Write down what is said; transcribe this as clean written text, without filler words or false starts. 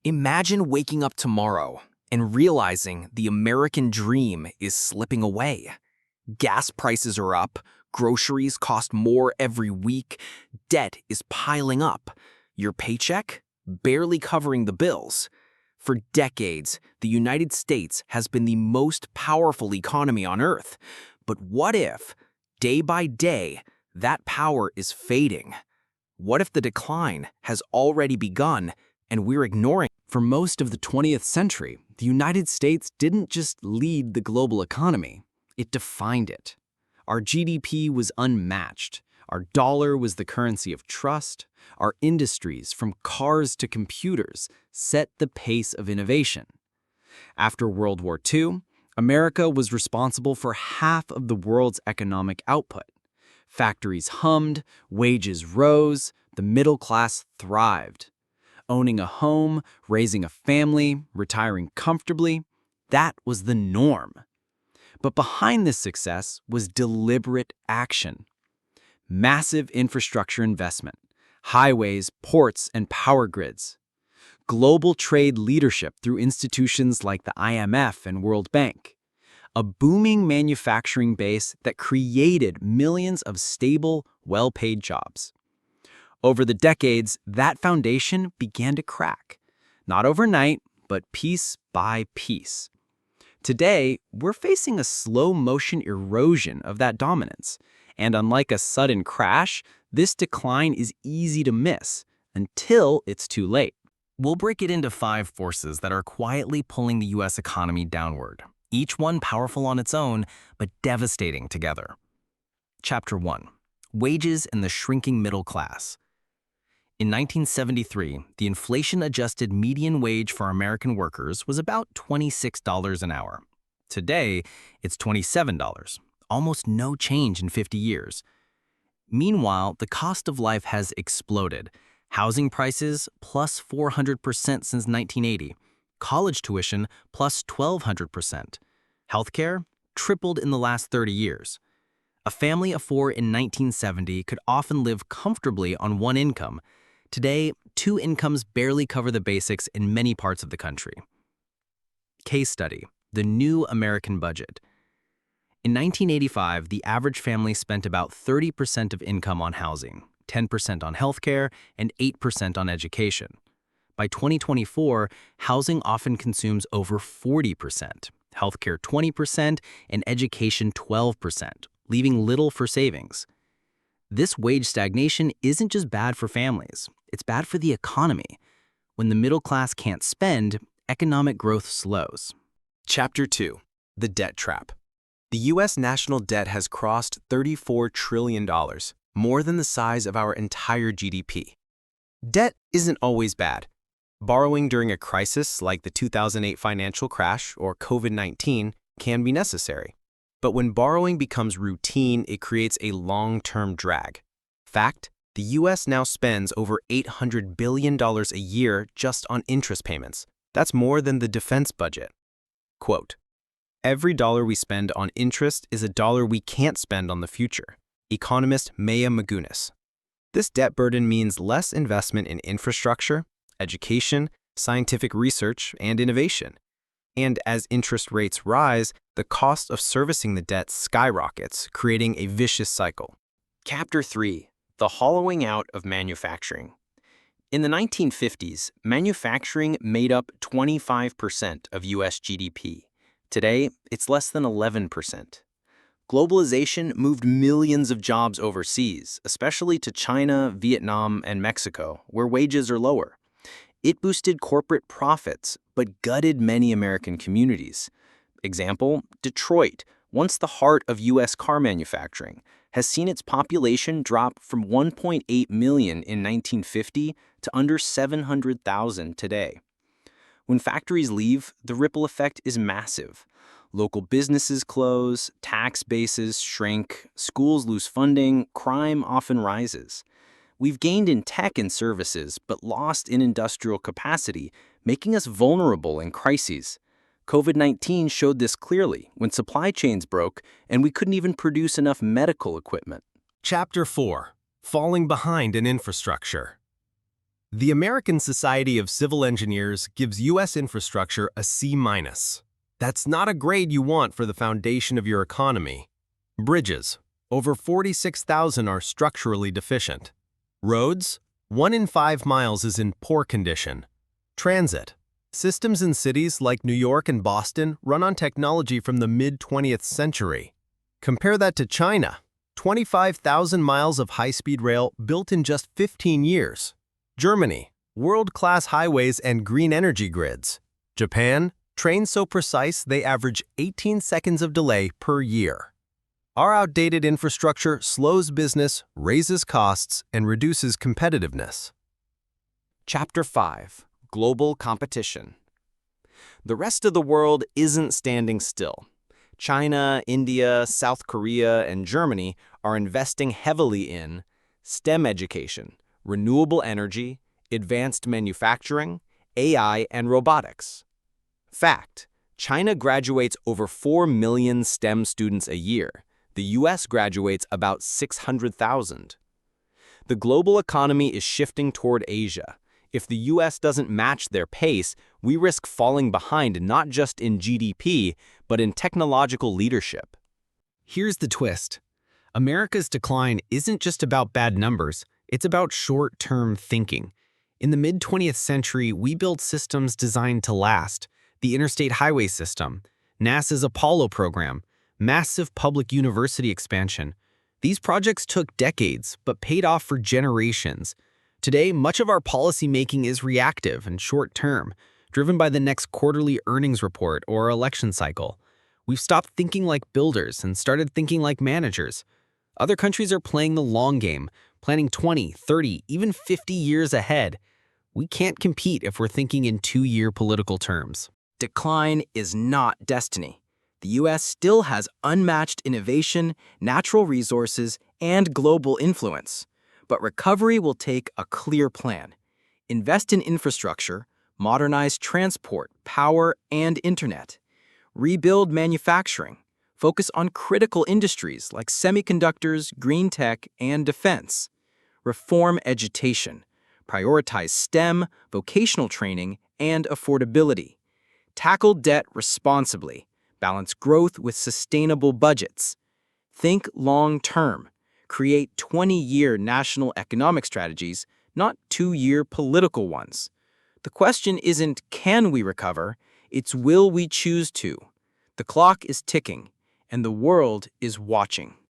Imagine waking up tomorrow and realizing the American dream is slipping away. Gas prices are up, groceries cost more every week, debt is piling up, your paycheck barely covering the bills. For decades, the United States has been the most powerful economy on Earth. But what if, day by day, that power is fading? What if the decline has already begun and we're ignoring? For most of the 20th century, the United States didn't just lead the global economy, it defined it. Our GDP was unmatched. Our dollar was the currency of trust. Our industries, from cars to computers, set the pace of innovation. After World War II, America was responsible for half of the world's economic output. Factories hummed, wages rose, the middle class thrived. Owning a home, raising a family, retiring comfortably, that was the norm. But behind this success was deliberate action. Massive infrastructure investment, highways, ports, and power grids. Global trade leadership through institutions like the IMF and World Bank. A booming manufacturing base that created millions of stable, well-paid jobs. Over the decades, that foundation began to crack. Not overnight, but piece by piece. Today, we're facing a slow-motion erosion of that dominance. And unlike a sudden crash, this decline is easy to miss until it's too late. We'll break it into 5 forces that are quietly pulling the U.S. economy downward, each one powerful on its own, but devastating together. Chapter 1. Wages and the shrinking middle class. In 1973, the inflation-adjusted median wage for American workers was about $26 an hour. Today, it's $27, almost no change in 50 years. Meanwhile, the cost of life has exploded. Housing prices plus 400% since 1980. College tuition plus 1,200%. Healthcare tripled in the last 30 years. A family of 4 in 1970 could often live comfortably on one income. Today, 2 incomes barely cover the basics in many parts of the country. Case study: the new American budget. In 1985, the average family spent about 30% of income on housing, 10% on healthcare, and 8% on education. By 2024, housing often consumes over 40%, healthcare 20%, and education 12%, leaving little for savings. This wage stagnation isn't just bad for families, it's bad for the economy. When the middle class can't spend, economic growth slows. Chapter 2. The Debt Trap. The U.S. national debt has crossed $34 trillion, more than the size of our entire GDP. Debt isn't always bad. Borrowing during a crisis like the 2008 financial crash or COVID-19 can be necessary. But when borrowing becomes routine, it creates a long-term drag. Fact, the U.S. now spends over $800 billion a year just on interest payments. That's more than the defense budget. Quote, "Every dollar we spend on interest is a dollar we can't spend on the future." Economist Maya Magunis. This debt burden means less investment in infrastructure, education, scientific research, and innovation. And as interest rates rise, the cost of servicing the debt skyrockets, creating a vicious cycle. Chapter 3. The Hollowing Out of Manufacturing. In the 1950s, manufacturing made up 25% of U.S. GDP. Today, it's less than 11%. Globalization moved millions of jobs overseas, especially to China, Vietnam, and Mexico, where wages are lower. It boosted corporate profits, but gutted many American communities. Example, Detroit, once the heart of U.S. car manufacturing, has seen its population drop from 1.8 million in 1950 to under 700,000 today. When factories leave, the ripple effect is massive. Local businesses close, tax bases shrink, schools lose funding, crime often rises. We've gained in tech and services, but lost in industrial capacity, making us vulnerable in crises. COVID-19 showed this clearly when supply chains broke and we couldn't even produce enough medical equipment. Chapter 4. Falling Behind in Infrastructure. The American Society of Civil Engineers gives U.S. infrastructure a C-. That's not a grade you want for the foundation of your economy. Bridges. Over 46,000 are structurally deficient. Roads. 1 in 5 miles is in poor condition. Transit. Systems in cities like New York and Boston run on technology from the mid-20th century. Compare that to China. 25,000 miles of high-speed rail built in just 15 years. Germany. World-class highways and green energy grids. Japan. Trains so precise they average 18 seconds of delay per year. Our outdated infrastructure slows business, raises costs, and reduces competitiveness. Chapter 5. Global Competition. The rest of the world isn't standing still. China, India, South Korea, and Germany are investing heavily in STEM education, renewable energy, advanced manufacturing, AI, and robotics. Fact: China graduates over 4 million STEM students a year. The U.S. graduates about 600,000. The global economy is shifting toward Asia. If the U.S. doesn't match their pace, we risk falling behind not just in GDP, but in technological leadership. Here's the twist. America's decline isn't just about bad numbers, it's about short-term thinking. In the mid-20th century, we built systems designed to last. The interstate highway system, NASA's Apollo program, massive public university expansion. These projects took decades, but paid off for generations. Today, much of our policymaking is reactive and short-term, driven by the next quarterly earnings report or election cycle. We've stopped thinking like builders and started thinking like managers. Other countries are playing the long game, planning 20, 30, even 50 years ahead. We can't compete if we're thinking in 2-year political terms. Decline is not destiny. The U.S. still has unmatched innovation, natural resources, and global influence. But recovery will take a clear plan. Invest in infrastructure, modernize transport, power, and internet. Rebuild manufacturing. Focus on critical industries like semiconductors, green tech, and defense. Reform education. Prioritize STEM, vocational training, and affordability. Tackle debt responsibly. Balance growth with sustainable budgets. Think long-term. Create 20-year national economic strategies, not 2-year political ones. The question isn't can we recover, it's will we choose to. The clock is ticking, and the world is watching.